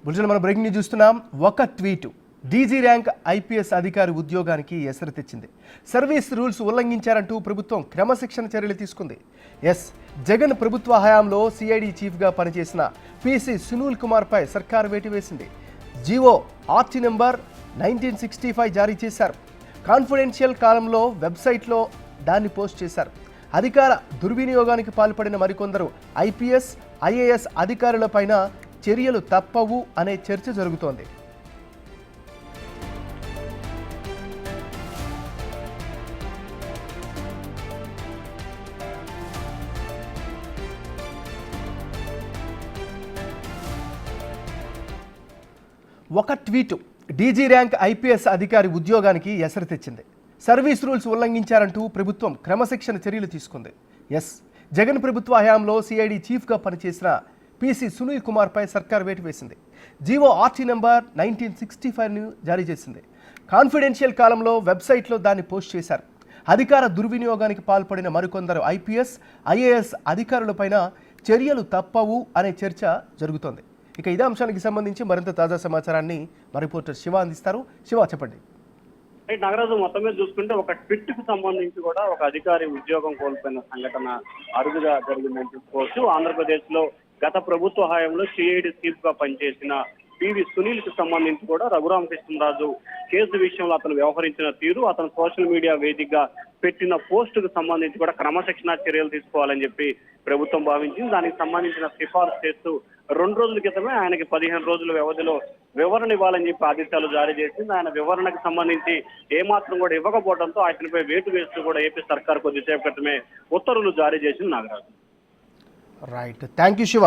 Bulletin మనం breaking news చూస్తున్నాం. ఒక ట్వీట్ డీజీ ర్యాంక్ ఐపీఎస్ అధికారి ఉద్యోగానికి ఎసరు తెచ్చింది. సర్వీస్ రూల్స్ ఉల్లంఘించారంటూ ప్రభుత్వం క్రమశిక్షణ చర్యలు తీసుకుంది. జగన్ ప్రభుత్వ హయాంలో సిఐడి చీఫ్గా పనిచేసిన పిసి సునీల్ కుమార్పై సర్కారు వేటు వేసింది. జీవో ఆర్టీ నెంబర్ 1965 జారీ చేశారు. కాన్ఫిడెన్షియల్ కాలంలో వెబ్సైట్లో దాన్ని పోస్ట్ చేశారు. అధికార దుర్వినియోగానికి పాల్పడిన మరికొందరు ఐపీఎస్ ఐఏఎస్ అధికారులపైన చర్యలు తప్పవు అనే చర్చ జరుగుతోంది. ఒక ట్వీట్ డీజీ ర్యాంక్ ఐపీఎస్ అధికారి ఉద్యోగానికి ఎసరు తెచ్చింది. సర్వీస్ రూల్స్ ఉల్లంఘించారంటూ ప్రభుత్వం క్రమశిక్షణ చర్యలు తీసుకుంది. జగన్ ప్రభుత్వ హయాంలో సిఐడి చీఫ్గా పనిచేసిన పిసి సునీల్ కుమార్పై సర్కార్ వేటు వేసింది. జీవో ఆర్టీ నెంబర్ 1965ను జారీ చేసింది. కాన్ఫిడెన్షియల్ కాలంలో వెబ్సైట్లో దాన్ని పోస్ట్ చేశారు. అధికార దుర్వినియోగానికి పాల్పడిన మరికొందరు ఐపీఎస్ ఐఏఎస్ అధికారులపైన చర్యలు తప్పవు అనే చర్చ జరుగుతోంది. ఇక ఇదే అంశానికి సంబంధించి మరింత తాజా సమాచారాన్ని మా రిపోర్టర్ శివ అందిస్తారు. శివ, చెప్పండి. నాగరాజు, మొత్తం మీద చూసుకుంటే ఒక ట్విట్ కు సంబంధించి కూడా ఒక అధికారి ఉద్యోగం కోల్పోయిన సంఘటన అరుదుగా జరిగిందని చెప్పుకోవచ్చు. ఆంధ్రప్రదేశ్ లో గత ప్రభుత్వ హయాంలో సిఐడి చీఫ్ గా పనిచేసిన పివి సునీల్ కు సంబంధించి కూడా రఘురామకృష్ణరాజు కేసు విషయంలో అతను వ్యవహరించిన తీరు, అతను సోషల్ మీడియా వేదికగా పెట్టిన పోస్ట్ కు సంబంధించి కూడా క్రమశిక్షణ చర్యలు తీసుకోవాలని చెప్పి ప్రభుత్వం భావించింది. దానికి సంబంధించిన సిఫార్సు చేస్తూ 2 రోజుల క్రితమే ఆయనకి 15 రోజుల వ్యవధిలో వివరణ ఇవ్వాలని చెప్పి ఆదేశాలు జారీ చేసింది. ఆయన వివరణకు సంబంధించి ఏమాత్రం కూడా ఇవ్వకపోవడంతో ఆయనపై వేటు వేస్తూ కూడా ఏపీ సర్కార్ కొద్దిసేపు క్రితమే ఉత్తర్వులు జారీ చేసింది. Nagaraju. Right, thank you Shiva.